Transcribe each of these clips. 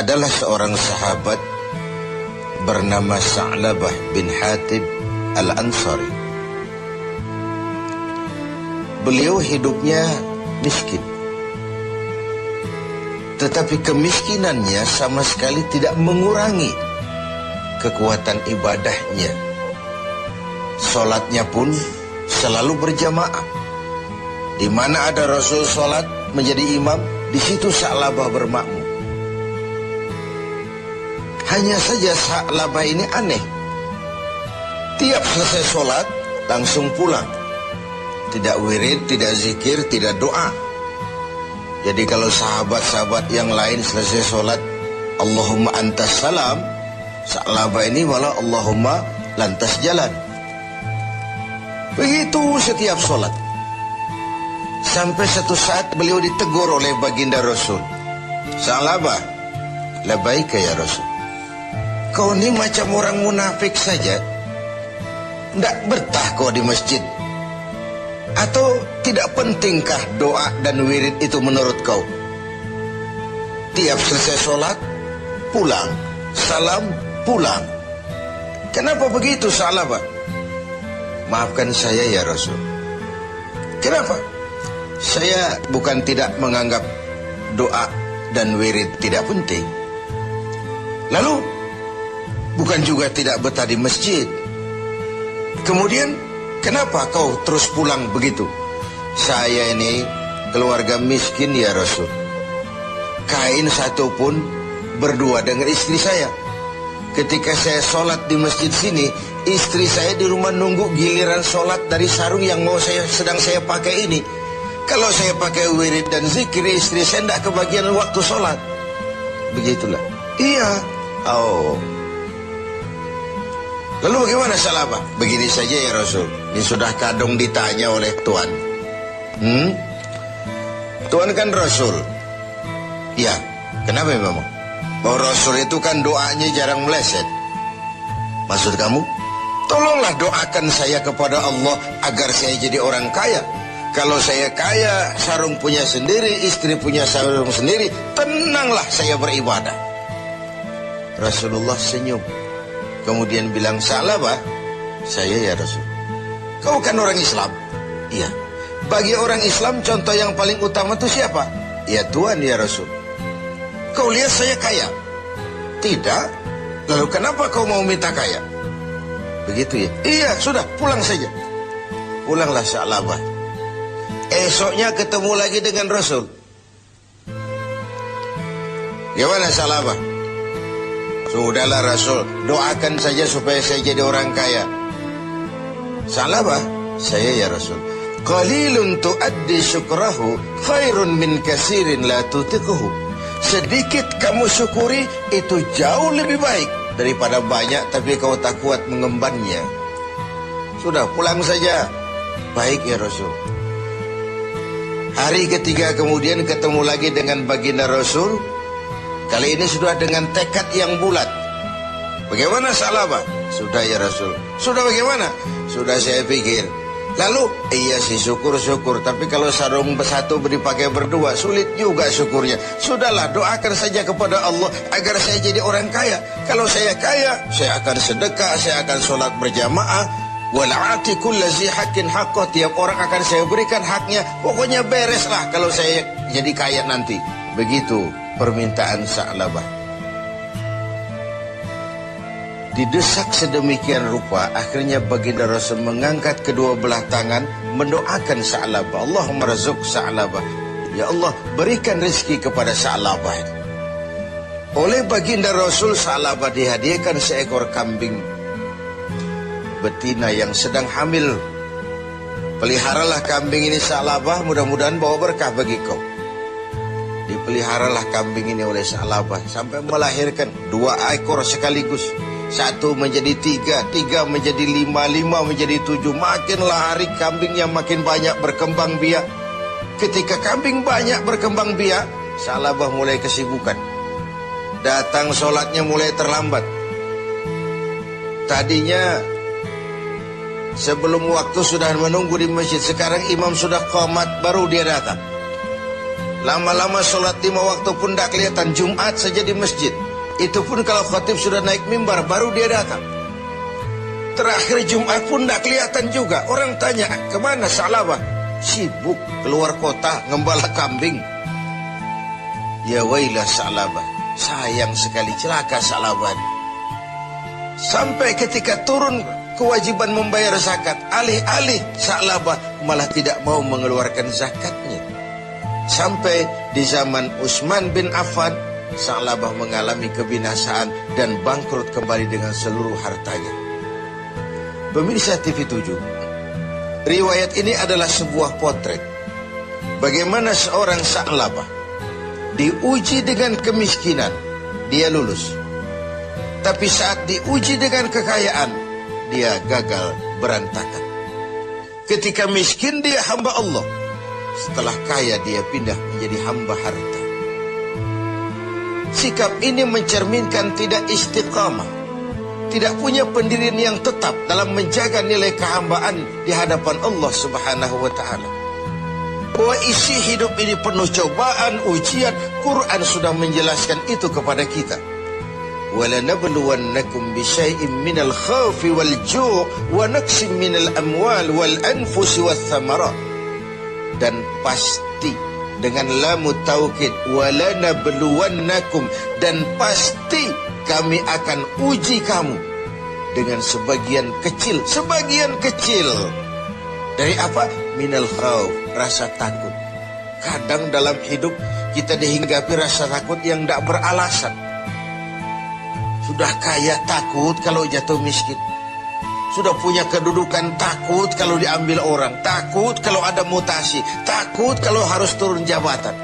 adalah seorang sahabat bernama Sa'labah bin Hatib Al-Ansari. Beliau hidupnya miskin, tetapi kemiskinannya sama sekali tidak mengurangi kekuatan ibadahnya. Sholatnya pun selalu berjamaah. Di mana ada Rasul sholat menjadi imam, di situ Sa'labah bermakmum. Hanya saja Sa'labah ini aneh. Tiap selesai sholat langsung pulang. Tidak wirid, tidak zikir, tidak doa. Jadi kalau sahabat-sahabat yang lain selesai sholat Allahumma antas salam, Sa'labah ini malah Allahumma lantas jalan. Begitu setiap sholat. Sampai satu saat beliau ditegur oleh baginda Rasul. Sa'labah, labaika ya Rasul. Kau ini macam orang munafik saja. Tidak betah kau di masjid. Atau tidak pentingkah doa dan wirid itu menurut kau? Tiap selesai sholat, pulang. Salam, pulang. Kenapa begitu Sa'labah? Maafkan saya ya Rasul. Kenapa? Saya bukan tidak menganggap doa dan wirid tidak penting. Lalu, bukan juga tidak betah di masjid. Kemudian, kenapa kau terus pulang begitu? Saya ini keluarga miskin ya Rasul. Kain satu pun berdua dengan istri saya. Ketika saya sholat di masjid sini, istri saya di rumah nunggu giliran sholat dari sarung yang sedang saya pakai ini. Kalau saya pakai wirid dan zikir, istri saya tidak kebagian waktu sholat. Begitulah. Iya. Oh. Lalu bagaimana Sa'labah? Begini saja ya Rasul. Ini sudah kadung ditanya oleh Tuhan. Tuhan kan Rasul. Ya. Kenapa memang? Bahwa Rasul itu kan doanya jarang meleset. Maksud kamu? Tolonglah doakan saya kepada Allah agar saya jadi orang kaya. Kalau saya kaya, sarung punya sendiri, istri punya sarung sendiri, tenanglah saya beribadah. Rasulullah senyum. Kemudian bilang, Sa'labah, saya ya Rasul. Kau kan orang Islam? Iya. Bagi orang Islam, contoh yang paling utama itu siapa? Ya Tuhan ya Rasul. Kau lihat saya kaya? Tidak. Lalu kenapa kau mau minta kaya? Begitu ya? Iya, sudah, pulang saja. Pulanglah Sa'labah. Esoknya ketemu lagi dengan Rasul. Gimana Sa'labah? Sudahlah Rasul, doakan saja supaya saya jadi orang kaya. Sa'labah, saya ya Rasul. Qalilun tuaddi syukrahu khairun min kasirin la tutiquhu. Sedikit kamu syukuri itu jauh lebih baik daripada banyak tapi kau tak kuat mengembannya. Sudah, pulang saja. Baik ya Rasul. Hari ketiga kemudian ketemu lagi dengan baginda Rasul. Kali ini sudah dengan tekad yang bulat. Bagaimana Sa'labah? Sudah ya Rasul. Sudah bagaimana? Sudah saya pikir. Lalu, iya sih syukur-syukur. Tapi kalau sarung satu dipakai berdua, sulit juga syukurnya. Sudahlah, doakan saja kepada Allah agar saya jadi orang kaya. Kalau saya kaya, saya akan sedekah, saya akan sholat berjamaah. Wal'ati kullazi haqqin haqqah, tiap orang akan saya berikan haknya. Pokoknya bereslah kalau saya jadi kaya nanti. Begitu permintaan Sa'labah. Didesak sedemikian rupa, akhirnya baginda Rasul mengangkat kedua belah tangan mendoakan Sa'labah. Allahumma razuk Sa'labah. Ya Allah, berikan rezeki kepada Sa'labah. Oleh baginda Rasul, Sa'labah dihadiahkan seekor kambing betina yang sedang hamil. Peliharalah kambing ini Sa'labah, mudah-mudahan bawa berkah bagi kau. Dipeliharalah kambing ini oleh Sa'labah sampai melahirkan 2 ekor sekaligus. 1 menjadi 3, 3 menjadi 5, 5 menjadi 7. Makinlah hari kambingnya makin banyak berkembang biak. Ketika kambing banyak berkembang biak, Sa'labah mulai kesibukan. Datang sholatnya mulai terlambat. Tadinya sebelum waktu sudah menunggu di masjid. Sekarang imam sudah qamat baru dia datang. Lama-lama sholat 5 waktu pun tidak kelihatan. Jumat saja di masjid. Itu pun kalau khatib sudah naik mimbar, baru dia datang. Terakhir Jumat pun tidak kelihatan juga. Orang tanya, kemana Sa'labah? Sibuk keluar kota ngembala kambing. Ya wailah Sa'labah, sayang sekali, celaka Sa'labah. Sampai ketika turun kewajiban membayar zakat, alih-alih Sa'labah malah tidak mau mengeluarkan zakatnya. Sampai di zaman Utsman bin Affan, Sa'labah mengalami kebinasaan dan bangkrut kembali dengan seluruh hartanya. Pemirsa TV7, riwayat ini adalah sebuah potret bagaimana seorang Sa'labah diuji dengan kemiskinan, dia lulus. Tapi saat diuji dengan kekayaan, dia gagal, berantakan. Ketika miskin dia hamba Allah, setelah kaya dia pindah menjadi hamba harta. Sikap ini mencerminkan tidak istiqamah, tidak punya pendirian yang tetap dalam menjaga nilai kehambaan di hadapan Allah Subhanahu wa ta'ala. Bahwa isi hidup ini penuh cobaan, ujian. Quran sudah menjelaskan itu kepada kita. وَلَنَبْلُوَنَّكُمْ بِشَيْءٍ مِّنَ الْخَوْفِ وَالْجُوعِ وَنَقْصٍ مِّنَ الْأَمْوَالِ وَالْأَنفُسِ وَالثَّمَرَاتِ. Dan pasti, dengan lamu taukid, وَلَنَبْلُوَنَّكُمْ, dan pasti kami akan uji kamu dengan sebagian kecil dari apa? Minal khauf, rasa takut. Kadang dalam hidup kita dihinggapi rasa takut yang tidak beralasan. Sudah kaya takut kalau jatuh miskin. Sudah punya kedudukan takut kalau diambil orang. Takut kalau ada mutasi. Takut kalau harus turun jabatan.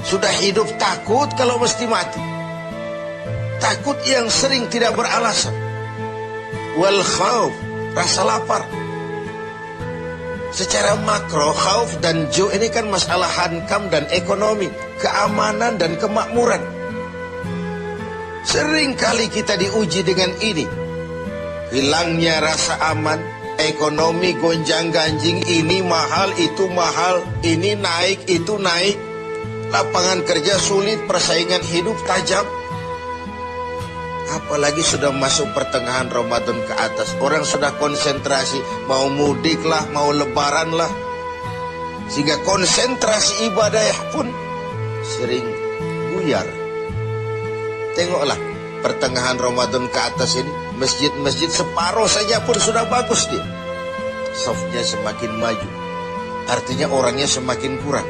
Sudah hidup takut kalau mesti mati. Takut yang sering tidak beralasan. Wal khauf, rasa lapar. Secara makro, khauf dan ju' ini kan masalah hankam dan ekonomi, keamanan dan kemakmuran. Sering kali kita diuji dengan ini. Hilangnya rasa aman, ekonomi gonjang-ganjing, ini mahal, ini naik, itu naik. Lapangan kerja sulit, persaingan hidup tajam. Apalagi sudah masuk pertengahan Ramadan ke atas, orang sudah konsentrasi, mau mudik lah, mau lebaran lah, sehingga konsentrasi ibadah pun sering buyar. Tengoklah pertengahan Ramadan ke atas ini, masjid-masjid separuh saja pun sudah bagus dia. Safnya semakin maju, artinya orangnya semakin kurang.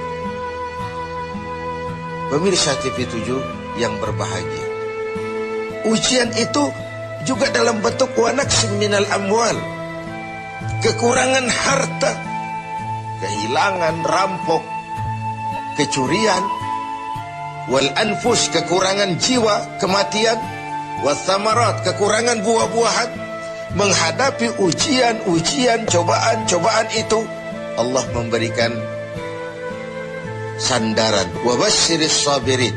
Pemirsa TV7 yang berbahagia, ujian itu juga dalam bentuk wanaksin minal amwal, kekurangan harta, kehilangan, rampok, kecurian, wal anfus, kekurangan jiwa, kematian, wathamarat, kekurangan buah-buahan. Menghadapi ujian-ujian, cobaan-cobaan itu, Allah memberikan sandaran. Wabasyiris sabirin,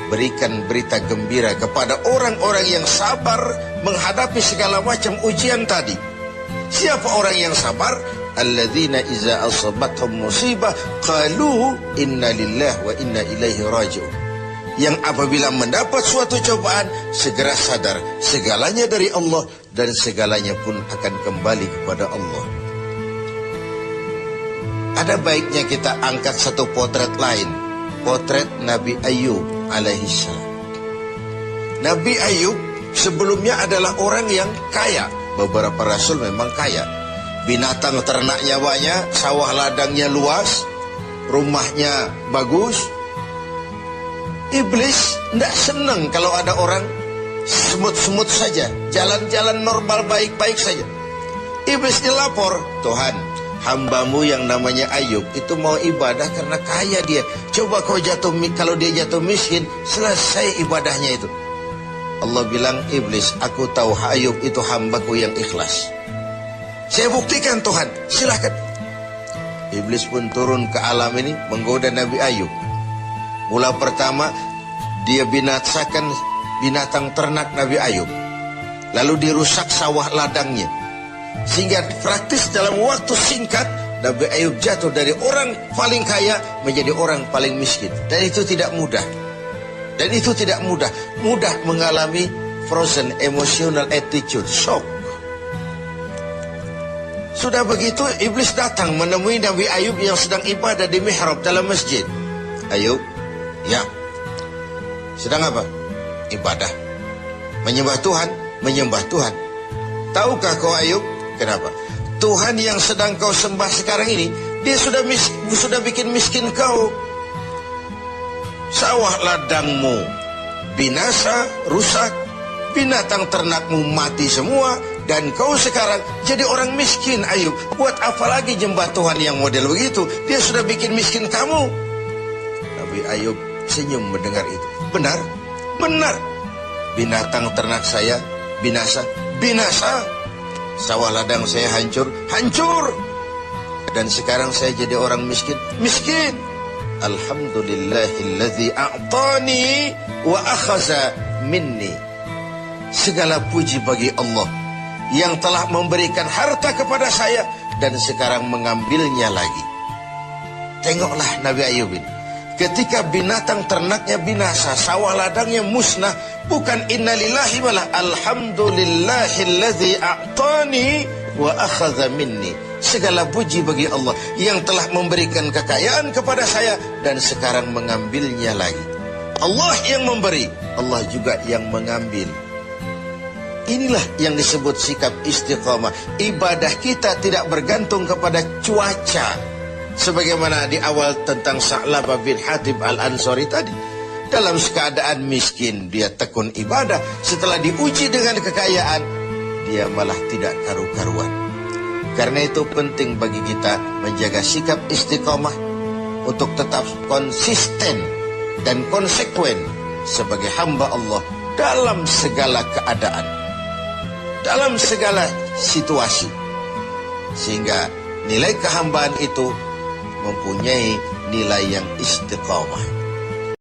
berikan berita gembira kepada orang-orang yang sabar menghadapi segala macam ujian tadi. Siapa orang yang sabar? Alladzina iza asabathum musibah qalu inna lillahi wa inna ilaihi raji'un. Yang apabila mendapat suatu cobaan segera sadar segalanya dari Allah dan segalanya pun akan kembali kepada Allah. Ada baiknya kita angkat satu potret lain, potret Nabi Ayub alaihissalam. Nabi Ayub sebelumnya adalah orang yang kaya. Beberapa rasul memang kaya. Binatang ternaknya banyak, sawah ladangnya luas, rumahnya bagus. Iblis tidak senang kalau ada orang semut-semut saja, jalan-jalan normal baik-baik saja. Iblis dilapor, Tuhan, hambamu yang namanya Ayub itu mau ibadah karena kaya dia. Coba kau kalau dia jatuh miskin, selesai ibadahnya itu. Allah bilang, Iblis, aku tahu Ayub itu hambaku yang ikhlas. Saya buktikan Tuhan, silakan. Iblis pun turun ke alam ini menggoda Nabi Ayub. Mula pertama dia binasakan binatang ternak Nabi Ayub, lalu dirusak sawah ladangnya, sehingga praktis dalam waktu singkat Nabi Ayub jatuh dari orang paling kaya menjadi orang paling miskin. Dan itu tidak mudah. Dan itu tidak mudah. Mudah mengalami frozen emotional attitude, shock. Sudah begitu, iblis datang menemui Nabi Ayub yang sedang ibadah di mihrab dalam masjid. Ayub, ya. Sedang apa? Ibadah. Menyembah Tuhan, menyembah Tuhan. Tahukah kau Ayub? Kenapa? Tuhan yang sedang kau sembah sekarang ini, dia sudah bikin miskin kau. Sawah ladangmu binasa, rusak, binatang ternakmu mati semua, dan kau sekarang jadi orang miskin Ayub. Buat apa lagi nyembah Tuhan yang model begitu? Dia sudah bikin miskin kamu. Nabi Ayub senyum mendengar itu. Benar, benar. Binatang ternak saya binasa, binasa. Sawah ladang saya hancur, hancur. Dan sekarang saya jadi orang miskin, miskin. Alhamdulillahilladzi a'tani wa akhaza minni. Segala puji bagi Allah yang telah memberikan harta kepada saya dan sekarang mengambilnya lagi. Tengoklah Nabi Ayub ini. Ketika binatang ternaknya binasa, sawah ladangnya musnah, bukan innalillahi malah alhamdulillahilladzi a'tani wa akhadha minni. Segala puji bagi Allah yang telah memberikan kekayaan kepada saya dan sekarang mengambilnya lagi. Allah yang memberi, Allah juga yang mengambil. Inilah yang disebut sikap istiqamah. Ibadah kita tidak bergantung kepada cuaca. Sebagaimana di awal tentang Sa'labah bin Hatib al-Ansari tadi. Dalam keadaan miskin, dia tekun ibadah. Setelah diuji dengan kekayaan, dia malah tidak karu-karuan. Karena itu penting bagi kita menjaga sikap istiqamah untuk tetap konsisten dan konsekuen sebagai hamba Allah dalam segala keadaan, dalam segala situasi, sehingga nilai kehambaan itu mempunyai nilai yang istiqamah.